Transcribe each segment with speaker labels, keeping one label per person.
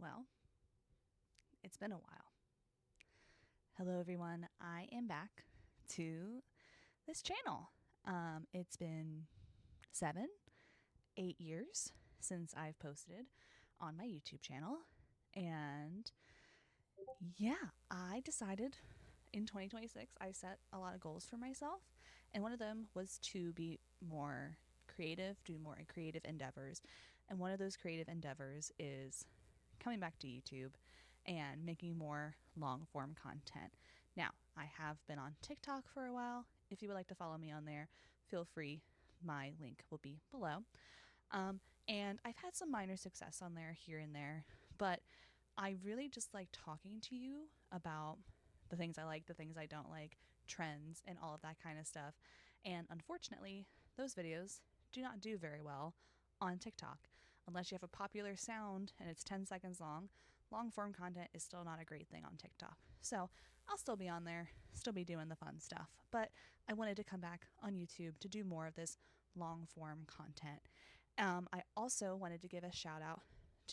Speaker 1: Well, it's been a while. Hello, everyone. I am back to this channel. It's been 7, 8 years since I've posted on my YouTube channel. And yeah, I decided in 2026, I set a lot of goals for myself. And one of them was to be more creative, do more creative endeavors. And one of those creative endeavors is coming back to YouTube and making more long form content. Now, I have been on TikTok for a while. If you would like to follow me on there, feel free. My link will be below. And I've had some minor success on there here and there, but I really just like talking to you about the things I like, the things I don't like, trends, and all of that kind of stuff. And unfortunately, those videos do not do very well on TikTok. Unless you have a popular sound and it's 10 seconds long, long form content is still not a great thing on TikTok. So I'll still be on there, still be doing the fun stuff. But I wanted to come back on YouTube to do more of this long form content. I also wanted to give a shout out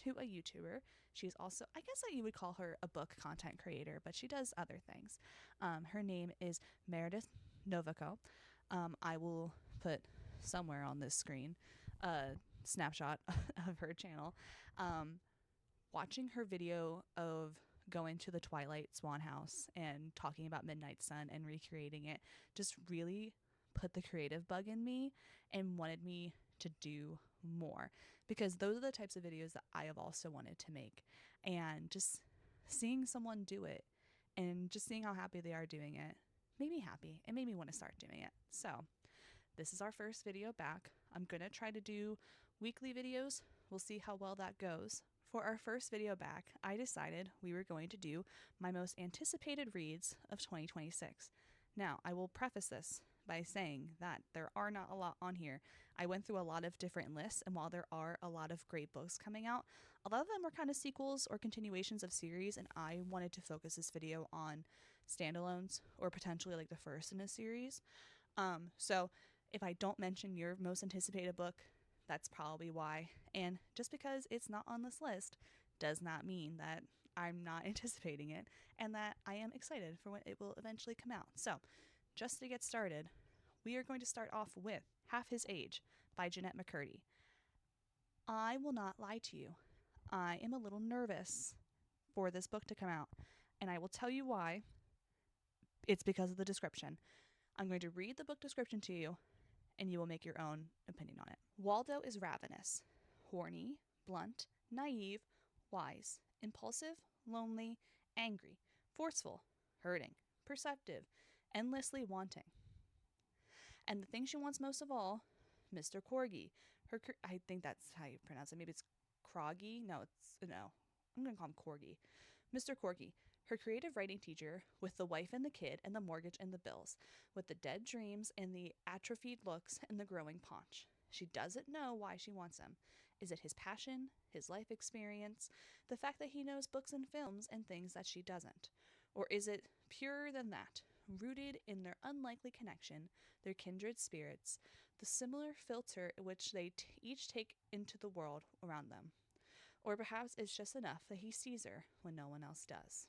Speaker 1: to a YouTuber. She's also, I guess that you would call her a book content creator, but she does other things. Her name is Meredith Novico. I will put somewhere on this screen a snapshot of her channel. Watching her video of going to the Twilight Swan house and talking about Midnight Sun and recreating it just really put the creative bug in me and wanted me to do more, because those are the types of videos that I have also wanted to make. And just seeing someone do it and just seeing how happy they are doing it made me happy and made me want to start doing it. So this is our first video back. I'm going to try to do weekly videos. We'll see how well that goes. For our first video back, I decided we were going to do my most anticipated reads of 2026. Now, I will preface this by saying that there are not a lot on here. I went through a lot of different lists, and while there are a lot of great books coming out, a lot of them are kind of sequels or continuations of series, and I wanted to focus this video on standalones or potentially like the first in a series. So if I don't mention your most anticipated book, that's probably why. And just because it's not on this list does not mean that I'm not anticipating it and that I am excited for when it will eventually come out. So, just to get started, we are going to start off with Half His Age by Jennette McCurdy. I will not lie to you. I am a little nervous for this book to come out, and I will tell you why. It's because of the description. I'm going to read the book description to you, and you will make your own opinion on it. Waldo is ravenous, horny, blunt, naive, wise, impulsive, lonely, angry, forceful, hurting, perceptive, endlessly wanting. And the thing she wants most of all, Mr. Corgi. I think that's how you pronounce it. Maybe it's Croggy. No. I'm going to call him Corgi. Mr. Corgi, her creative writing teacher, with the wife and the kid and the mortgage and the bills, with the dead dreams and the atrophied looks and the growing paunch. She doesn't know why she wants him. Is it his passion, his life experience, the fact that he knows books and films and things that she doesn't? Or is it purer than that, rooted in their unlikely connection, their kindred spirits, the similar filter which they each take into the world around them? Or perhaps it's just enough that he sees her when no one else does.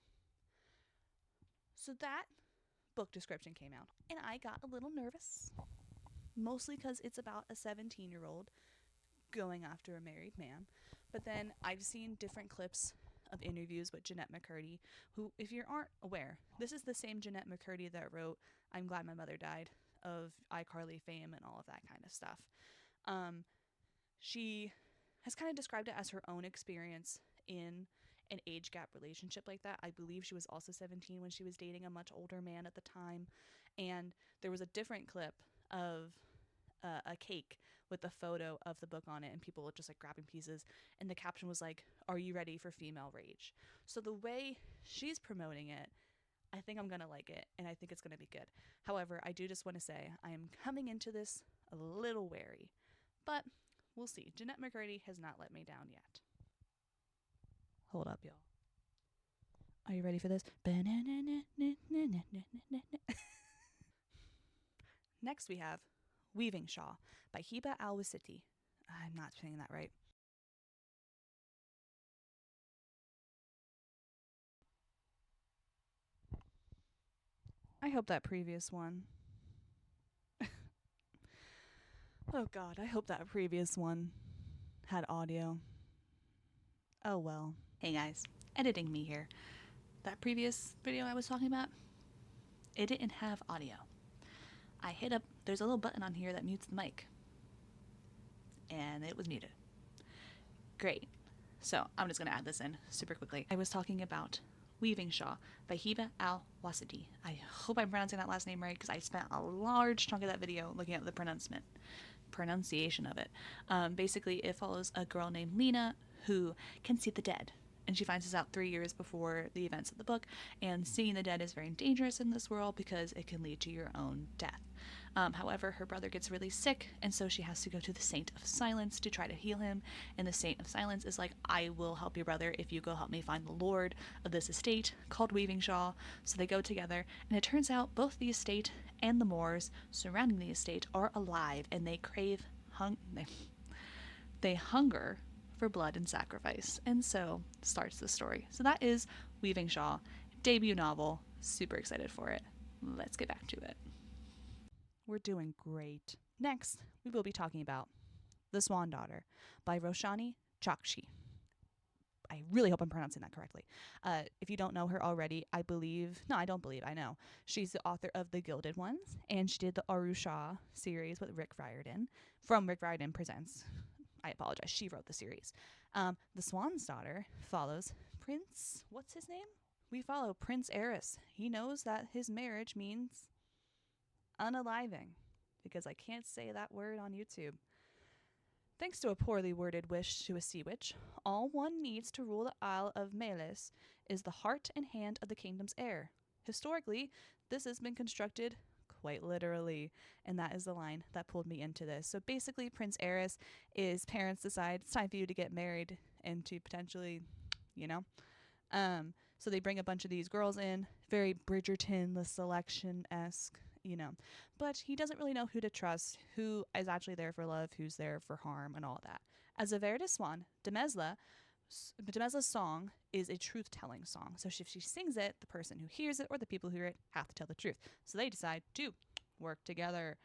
Speaker 1: So that book description came out, and I got a little nervous, mostly because it's about a 17-year-old going after a married man. But then I've seen different clips of interviews with Jennette McCurdy, who, if you aren't aware, this is the same Jennette McCurdy that wrote I'm Glad My Mother Died, of iCarly fame and all of that kind of stuff. She has kind of described it as her own experience in an age gap relationship like that. I believe she was also 17 when she was dating a much older man at the time. And there was a different clip of a cake with a photo of the book on it, and people were just like grabbing pieces, and the caption was like, "Are you ready for female rage?" So the way she's promoting it, I think I'm gonna like it, and I think it's gonna be good. However, I do just want to say I am coming into this a little wary, but we'll see. Jennette McCurdy has not let me down yet. Hold up, y'all. Are you ready for this? Next we have Weaving Shaw by Hiba Al-Wasiti. I'm not saying that right. I hope that previous one. Oh God, I hope that previous one had audio. Oh well. Hey guys, editing me here. That previous video I was talking about, it didn't have audio. I hit up, there's a little button on here that mutes the mic. And it was muted. Great. So I'm just going to add this in super quickly. I was talking about Weaving Shaw by Hiba al-Wasiti. I hope I'm pronouncing that last name right because I spent a large chunk of that video looking at the pronunciation of it. Basically, it follows a girl named Lena who can see the dead. And she finds this out 3 years before the events of the book. And seeing the dead is very dangerous in this world because it can lead to your own death. However, her brother gets really sick, and so she has to go to the Saint of Silence to try to heal him. And the Saint of Silence is like, I will help your brother if you go help me find the lord of this estate called Weaving Shaw. So they go together, and it turns out both the estate and the moors surrounding the estate are alive, and they crave they hunger for blood and sacrifice. And so starts the story. So that is Weaving Shaw, debut novel. Super excited for it. Let's get back to it. We're doing great. Next, we will be talking about The Swan Daughter by Roshani Chokshi. I really hope I'm pronouncing that correctly. If you don't know her already, I know. She's the author of The Gilded Ones, and she did the Arusha series with Rick Riordan from Rick Riordan Presents. I apologize. She wrote the series. The Swan's Daughter follows Prince, what's his name? We follow Prince Eris. He knows that his marriage means unaliving, because I can't say that word on YouTube. Thanks to a poorly worded wish to a sea witch, all one needs to rule the Isle of Melis is the heart and hand of the kingdom's heir. Historically, this has been constructed quite literally, and that is the line that pulled me into this. So basically, Prince Eris, his parents decide it's time for you to get married and to potentially, so they bring a bunch of these girls in, very Bridgerton, The Selection-esque, but he doesn't really know who to trust, who is actually there for love, who's there for harm, and all of that. As a Verda Swan, Demesla's song is a truth-telling song. So if she sings it, the person who hears it or the people who hear it have to tell the truth. So they decide to work together.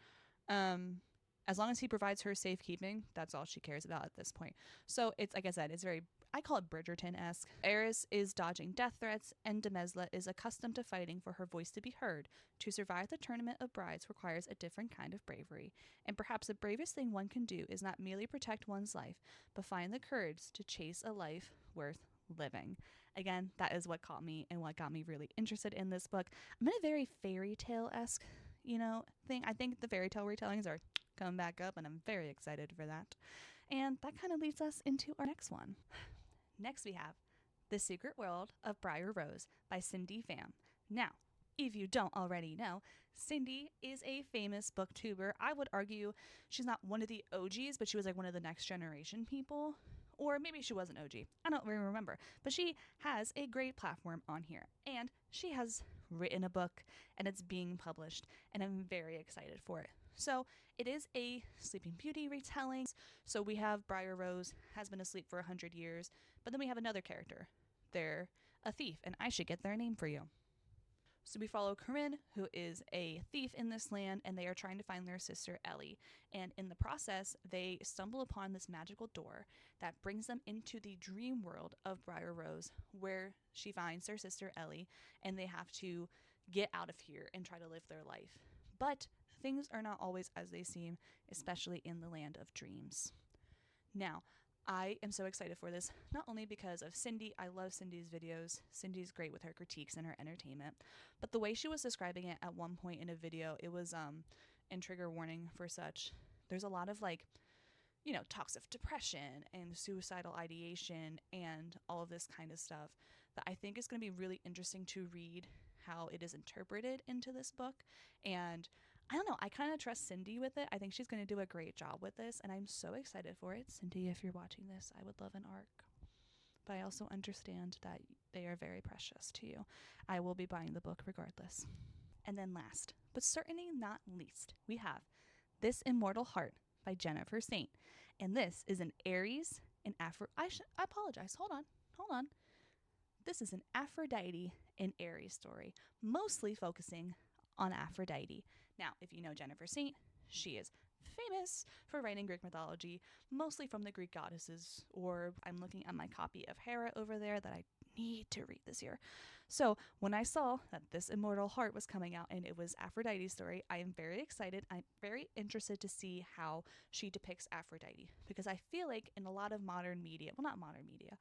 Speaker 1: As long as he provides her safekeeping, that's all she cares about at this point. So it's, like I said, it's very, I call it Bridgerton-esque. Eris is dodging death threats, and Demesla is accustomed to fighting for her voice to be heard. To survive the tournament of brides requires a different kind of bravery. And perhaps the bravest thing one can do is not merely protect one's life, but find the courage to chase a life worth living. Again, that is what caught me and what got me really interested in this book. I'm in a very fairy tale-esque, thing. I think the fairy tale retellings are coming back up, and I'm very excited for that. And that kind of leads us into our next one. Next we have The Secret World of Briar Rose by Cindy Pham. Now, if you don't already know, Cindy is a famous booktuber. I would argue she's not one of the OGs, but she was like one of the next generation people. Or maybe she was an OG. I don't really remember. But she has a great platform on here. And she has written a book, and it's being published. And I'm very excited for it. So it is a Sleeping Beauty retelling. So we have Briar Rose has been asleep for 100 years. But then we have another character. They're a thief, and I should get their name for you. So we follow Corinne, who is a thief in this land, and they are trying to find their sister Ellie. And in the process, they stumble upon this magical door that brings them into the dream world of Briar Rose, where she finds their sister Ellie, and they have to get out of here and try to live their life. But things are not always as they seem, especially in the land of dreams. Now, I am so excited for this, not only because of Cindy. I love Cindy's videos. Cindy's great with her critiques and her entertainment. But the way she was describing it at one point in a video, it was, and trigger warning for such, there's a lot of talks of depression and suicidal ideation and all of this kind of stuff that I think is going to be really interesting to read how it is interpreted into this book. And I don't know, I kind of trust Cindy with it. I think she's going to do a great job with this, and I'm so excited for it. Cindy, if you're watching this, I would love an arc. But I also understand that they are very precious to you. I will be buying the book regardless. And then last, but certainly not least, we have This Immortal Heart by Jennifer Saint. And this is an Aries and I apologize. Hold on. This is an Aphrodite and Aries story, mostly focusing on Aphrodite. Now, if you know Jennifer Saint, she is famous for writing Greek mythology, mostly from the Greek goddesses, or I'm looking at my copy of Hera over there that I need to read this year. So when I saw that this Immortal Heart was coming out and it was Aphrodite's story, I am very excited. I'm very interested to see how she depicts Aphrodite, because I feel like in a lot of modern media, well, not modern media,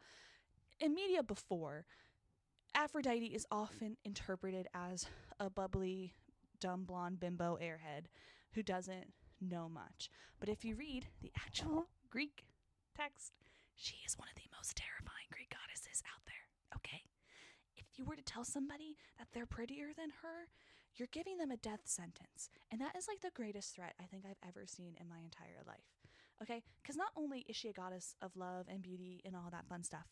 Speaker 1: in media before, Aphrodite is often interpreted as a bubbly, dumb blonde bimbo airhead who doesn't know much. But if you read the actual Greek text, she is one of the most terrifying Greek goddesses out there. Okay? If you were to tell somebody that they're prettier than her, you're giving them a death sentence. And that is like the greatest threat I think I've ever seen in my entire life. Okay? Because not only is she a goddess of love and beauty and all that fun stuff,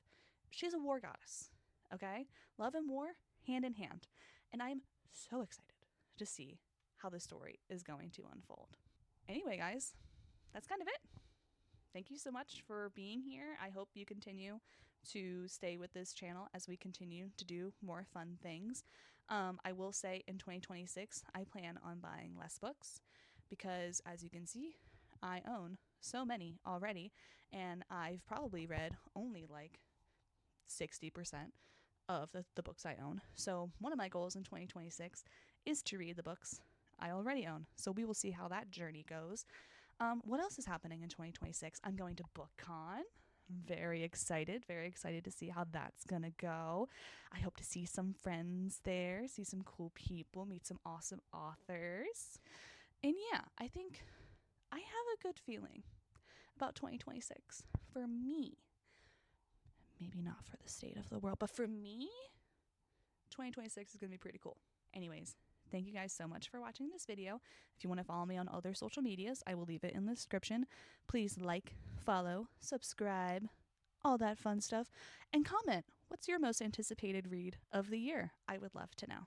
Speaker 1: she's a war goddess. Okay? Love and war, hand in hand. And I'm so excited to see how the story is going to unfold. Anyway, guys, that's kind of it. Thank you so much for being here. I hope you continue to stay with this channel as we continue to do more fun things. I will say in 2026, I plan on buying less books because, as you can see, I own so many already, and I've probably read only like 60% of the books I own. So one of my goals in 2026 is to read the books I already own. So we will see how that journey goes. What else is happening in 2026? I'm going to BookCon. Very excited to see how that's gonna go. I hope to see some friends there, see some cool people, meet some awesome authors. And yeah, I think I have a good feeling about 2026 for me. Maybe not for the state of the world, but for me, 2026 is gonna be pretty cool. Anyways, thank you guys so much for watching this video. If you want to follow me on other social medias, I will leave it in the description. Please like, follow, subscribe, all that fun stuff, and comment. What's your most anticipated read of the year? I would love to know.